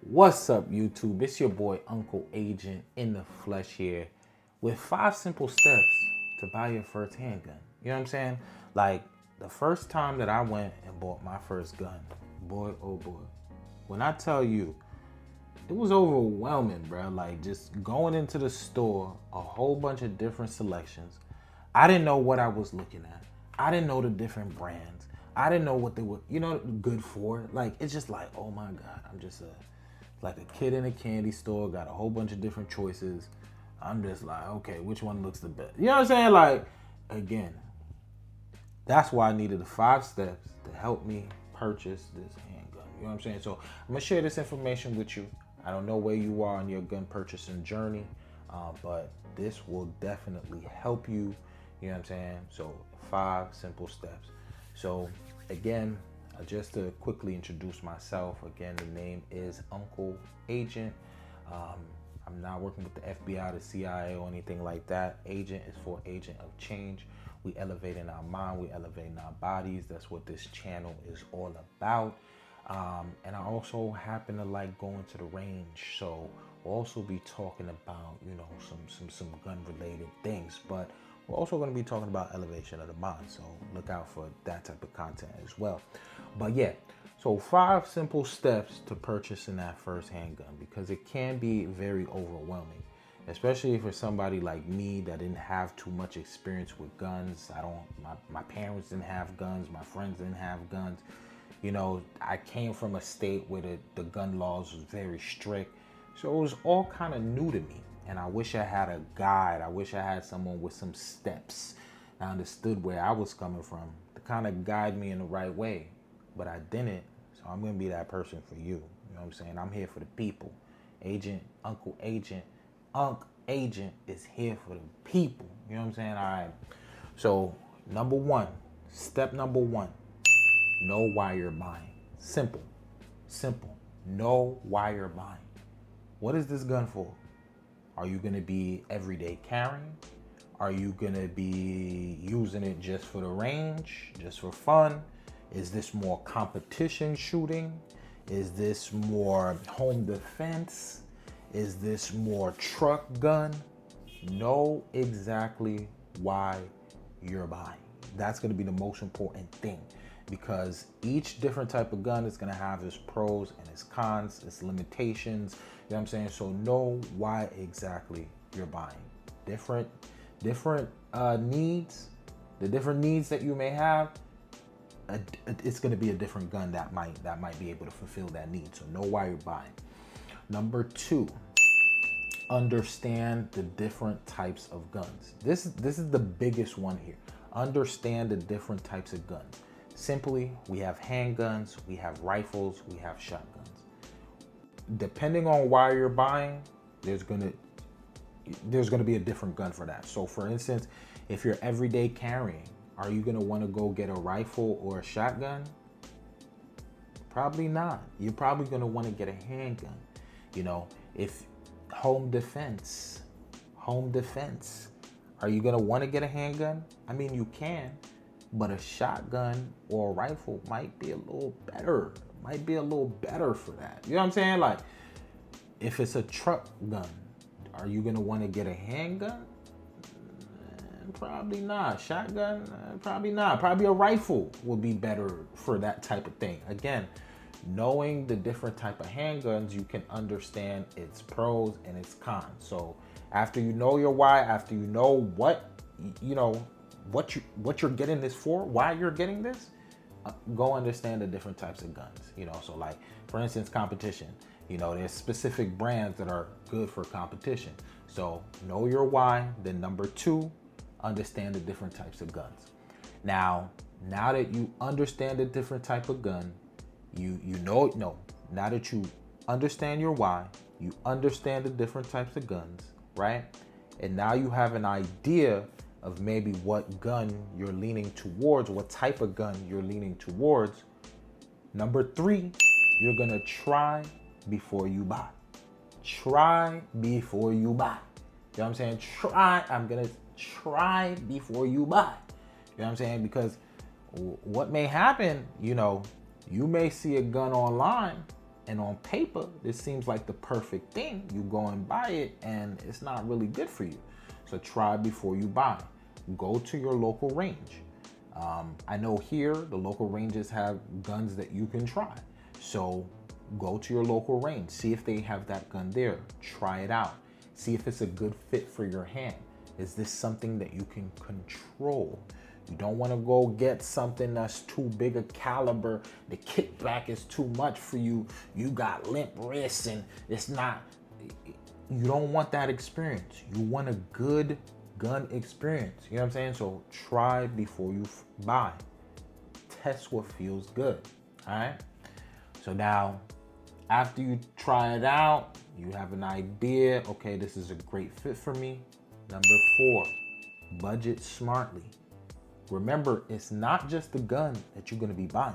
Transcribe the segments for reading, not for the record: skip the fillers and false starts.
What's up, YouTube? It's your boy Unkle Agent in the flesh here with 5 simple steps to buy your first handgun. You know what I'm saying? Like the first time that I went and bought my first gun, boy, oh boy. When I tell you, it was overwhelming, bro. Like just going into the store, a whole bunch of different selections. I didn't know what I was looking at. I didn't know the different brands. I didn't know what they were, good for. Like it's just like, oh my God, I'm just like a kid in a candy store, got a whole bunch of different choices. I'm just like, okay, which one looks the best? You know what I'm saying? Like, again, that's why I needed the 5 steps to help me purchase this handgun. You know what I'm saying? So I'm gonna share this information with you. I don't know where you are on your gun purchasing journey, but this will definitely help you. You know what I'm saying? So 5 simple steps. So again, just to quickly introduce myself, again, the name is Unkle Agent. I'm not working with the FBI, the CIA, or anything like that. Agent is for Agent of Change. We elevating our mind, we elevating our bodies. That's what this channel is all about. And I also happen to like going to the range, so we'll also be talking about some gun related things, but we're also going to be talking about elevation of the mind, so look out for that type of content as well. But yeah, so 5 simple steps to purchasing that first handgun, because it can be very overwhelming, especially for somebody like me that didn't have too much experience with guns. My parents didn't have guns, my friends didn't have guns. I came from a state where the gun laws was very strict, so it was all kind of new to me. And I wish I had a guide. I wish I had someone with some steps. I understood where I was coming from to kind of guide me in the right way, but I didn't. So I'm gonna be that person for you. You know what I'm saying? I'm here for the people. Unkle Agent is here for the people. You know what I'm saying? All right. So step number one, know why you're buying. Simple. Know why you're buying. What is this gun for? Are you gonna be everyday carrying? Are you gonna be using it just for the range, just for fun? Is this more competition shooting? Is this more home defense? Is this more truck gun? Know exactly why you're buying. That's gonna be the most important thing, because each different type of gun is gonna have its pros and its cons, its limitations. You know what I'm saying? So know why exactly you're buying. Different needs, the different needs that you may have, it's gonna be a different gun that might be able to fulfill that need. So know why you're buying. Number 2, understand the different types of guns. This is the biggest one here. Understand the different types of guns. Simply, we have handguns, we have rifles, we have shotguns. Depending on why you're buying, there's gonna be a different gun for that. So for instance, if you're everyday carrying, are you gonna wanna go get a rifle or a shotgun? Probably not. You're probably gonna wanna get a handgun. If home defense, are you gonna wanna get a handgun? I mean, you can, but a shotgun or a rifle might be a little better. For that. You know what I'm saying? Like, if it's a truck gun, are you gonna want to get a handgun? Probably not. Shotgun? Probably not. Probably a rifle would be better for that type of thing. Again, knowing the different type of handguns, you can understand its pros and its cons. So after you know your why, after you know what you're getting this for, why you're getting this, go understand the different types of guns. So like, for instance, competition. There's specific brands that are good for competition. So know your why. Then number 2, understand the different types of guns. Now that you understand the different type of gun, now that you understand your why, you understand the different types of guns, right? And now you have an idea of maybe what gun you're leaning towards, what type of gun you're leaning towards. Number 3, you're gonna try before you buy. Try before you buy. You know what I'm saying? I'm gonna try before you buy. You know what I'm saying? Because what may happen, you may see a gun online And on paper, this seems like the perfect thing. You go and buy it and it's not really good for you. So try before you buy. Go to your local range. I know here, the local ranges have guns that you can try. So go to your local range, see if they have that gun there, try it out. See if it's a good fit for your hand. Is this something that you can control? You don't want to go get something that's too big a caliber. The kickback is too much for you. You got limp wrists and it's not, you don't want that experience. You want a good gun experience. You know what I'm saying? So try before you buy. Test what feels good. All right. So now, after you try it out, you have an idea. Okay, this is a great fit for me. Number 4, budget smartly. Remember, it's not just the gun that you're gonna be buying.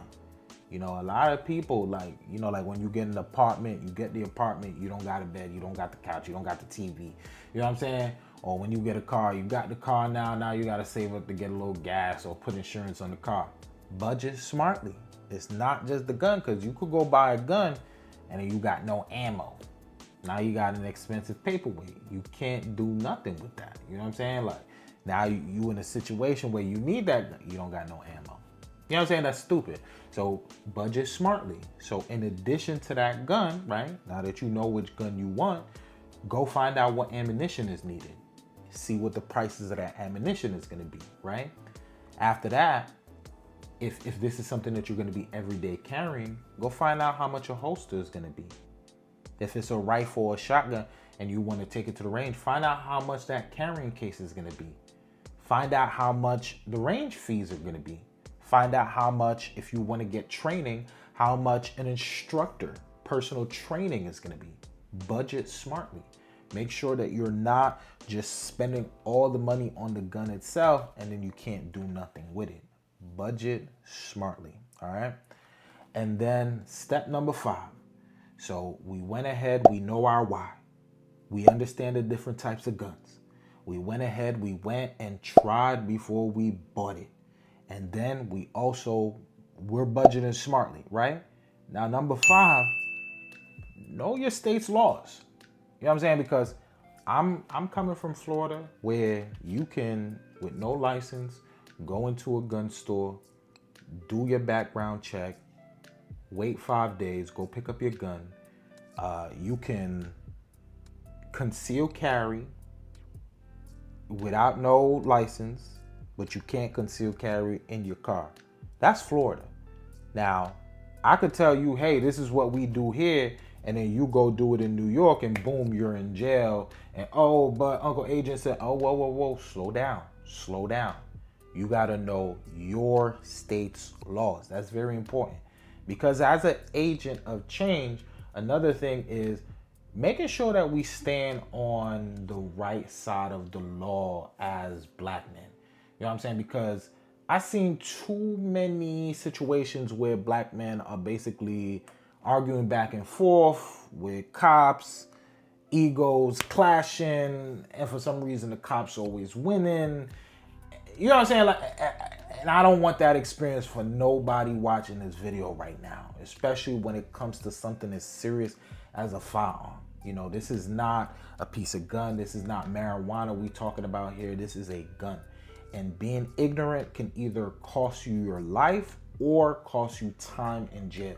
You know, a lot of people like when you get an apartment, you get the apartment, you don't got a bed, you don't got the couch, you don't got the TV. You know what I'm saying? Or when you get a car, you got the car now you gotta save up to get a little gas or put insurance on the car. Budget smartly. It's not just the gun, because you could go buy a gun and then you got no ammo. Now you got an expensive paperweight. You can't do nothing with that. You know what I'm saying? Like, now you in a situation where you need that gun, you don't got no ammo. You know what I'm saying? That's stupid. So budget smartly. So in addition to that gun, right? Now that you know which gun you want, go find out what ammunition is needed. See what the prices of that ammunition is gonna be, right? After that, if this is something that you're gonna be everyday carrying, go find out how much a holster is gonna be. If it's a rifle or a shotgun and you wanna take it to the range, find out how much that carrying case is gonna be. Find out how much the range fees are gonna be. Find out how much, if you wanna get training, how much an instructor, personal training is gonna be. Budget smartly. Make sure that you're not just spending all the money on the gun itself and then you can't do nothing with it. Budget smartly, all right? And then step number 5. So we went ahead, we know our why. We understand the different types of guns. We went ahead, we went and tried before we bought it. And then we're budgeting smartly, right? Now, number 5, know your state's laws. You know what I'm saying? Because I'm coming from Florida, where you can, with no license, go into a gun store, do your background check, wait 5 days, go pick up your gun. You can conceal carry without no license, but you can't conceal carry in your car. That's Florida. Now, I could tell you, hey, this is what we do here, and then you go do it in New York and boom, you're in jail. And oh, but Uncle Agent said, oh, whoa, slow down. You gotta know your state's laws. That's very important. Because as an agent of change, another thing is making sure that we stand on the right side of the law as black men. You know what I'm saying? Because I've seen too many situations where black men are basically arguing back and forth with cops, egos clashing, and for some reason the cops always winning. You know what I'm saying? Like, and I don't want that experience for nobody watching this video right now, especially when it comes to something as serious as a firearm. You know, this is not a piece of gun. This is not marijuana we talking about here. This is a gun. And being ignorant can either cost you your life or cost you time in jail.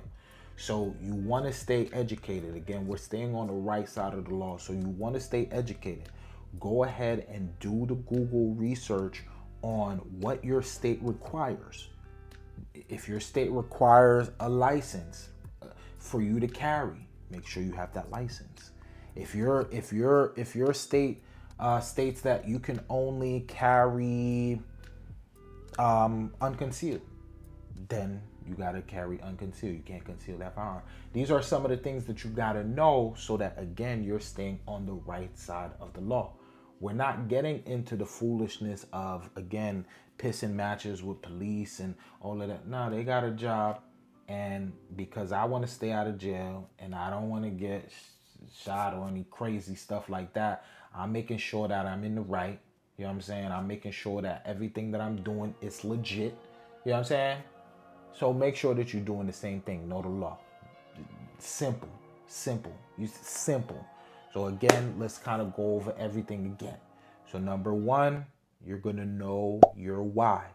So you want to stay educated. Again, we're staying on the right side of the law. So you want to stay educated. Go ahead and do the Google research on what your state requires. If your state requires a license for you to carry, make sure you have that license. If your state states that you can only carry unconcealed, then you gotta carry unconcealed. You can't conceal that firearm. These are some of the things that you gotta know so that, again, you're staying on the right side of the law. We're not getting into the foolishness of, again, pissing matches with police and all of that. No, they got a job. And because I want to stay out of jail and I don't want to get shot or any crazy stuff like that, I'm making sure that I'm in the right. You know what I'm saying? I'm making sure that everything that I'm doing is legit. You know what I'm saying? So make sure that you're doing the same thing. Know the law. Simple, simple, simple. So again, let's kind of go over everything again. So number one, you're gonna know your why.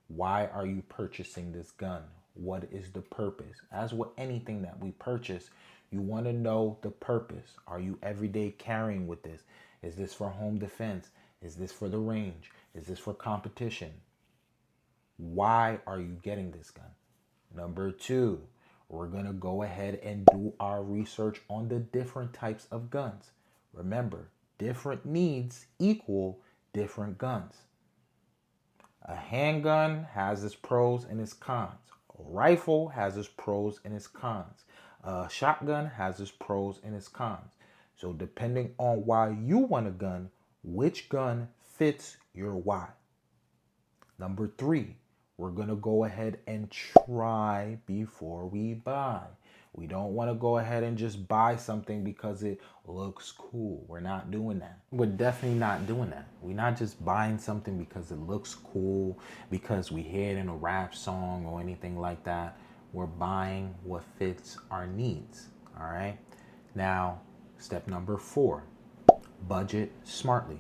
Why are you purchasing this gun? What is the purpose? As with anything that we purchase, you want to know the purpose. Are you everyday carrying with this? Is this for home defense? Is this for the range? Is this for competition? Why are you getting this gun? Number two, we're going to go ahead and do our research on the different types of guns. Remember, different needs equal different guns. A handgun has its pros and its cons. A rifle has its pros and its cons. A shotgun has its pros and its cons. So depending on why you want a gun, which gun fits your why. Number three, we're going to go ahead and try before we buy. We don't want to go ahead and just buy something because it looks cool. We're not doing that. We're definitely not doing that. We're not just buying something because it looks cool, because we hear it in a rap song or anything like that. We're buying what fits our needs. All right. Now, step number four, budget smartly.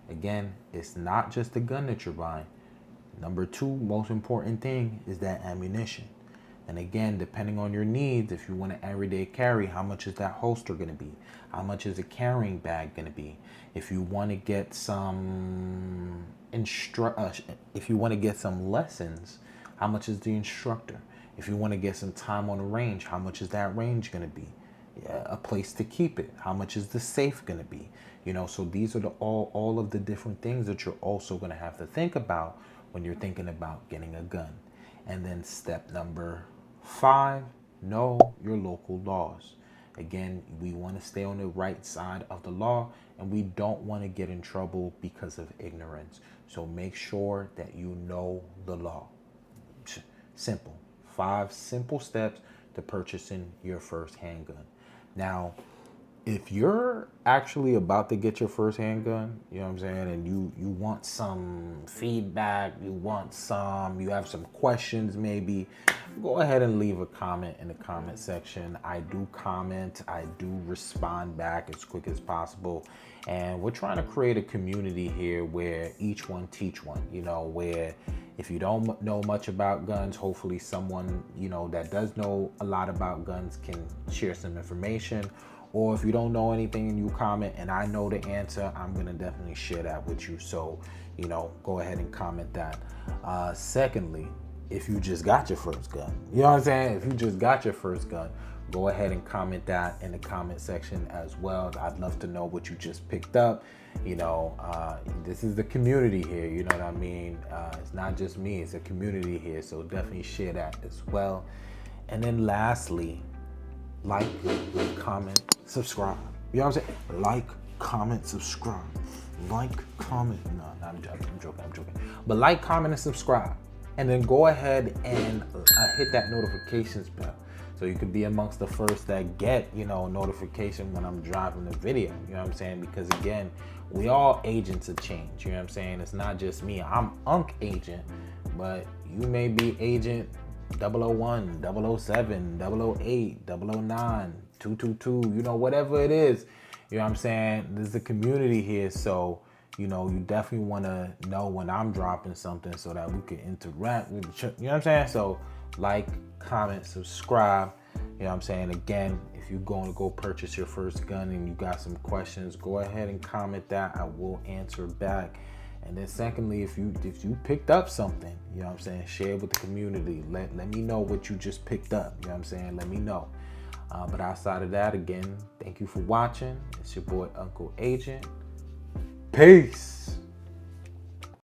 Again, it's not just the gun that you're buying. Number two, most important thing is that ammunition. And again, depending on your needs, if you want an everyday carry, how much is that holster going to be? How much is a carrying bag going to be? If you want to get some if you want to get some lessons, how much is the instructor? If you want to get some time on the range, how much is that range going to be? A place to keep it. How much is the safe going to be? You know, so these are all of the different things that you're also going to have to think about when you're thinking about getting a gun. And then step number five, know your local laws. Again, we want to stay on the right side of the law, and we don't want to get in trouble because of ignorance. So make sure that you know the law. Simple. 5 simple steps to purchasing your first handgun. Now, if you're actually about to get your first handgun, you know what I'm saying, and you want some feedback, you have some questions maybe, go ahead and leave a comment in the comment section. I do comment, I do respond back as quick as possible. And we're trying to create a community here where each one teach one, you know, where if you don't know much about guns, hopefully someone, you know, that does know a lot about guns can share some information. Or if you don't know anything and you comment and I know the answer, I'm going to definitely share that with you. So, you know, go ahead and comment that. Secondly, if you just got your first gun, you know what I'm saying? If you just got your first gun, go ahead and comment that in the comment section as well. I'd love to know what you just picked up. You know, this is the community here, you know what I mean? It's not just me, it's a community here. So definitely share that as well. And then lastly, like, comment, subscribe. You know what I'm saying? Like, comment, subscribe. Like, comment. No, I'm joking. But like, comment, and subscribe. And then go ahead and hit that notifications bell. So you could be amongst the first that get, you know, notification when I'm dropping the video. You know what I'm saying? Because again, we all agents of change. You know what I'm saying? It's not just me. I'm Unkle Agent, but you may be Agent 001, 007, 008, 009, 222, you know, whatever it is. You know what I'm saying? There's a community here, so, you know, you definitely want to know when I'm dropping something so that we can interact with each other. You know what I'm saying? So, like, comment, subscribe. You know what I'm saying? Again, if you're going to go purchase your first gun and you got some questions, go ahead and comment that. I will answer back. And then secondly, if you picked up something, you know what I'm saying, share it with the community. Let me know what you just picked up. You know what I'm saying? Let me know. But outside of that, again, thank you for watching. It's your boy, Unkle Agent. Peace.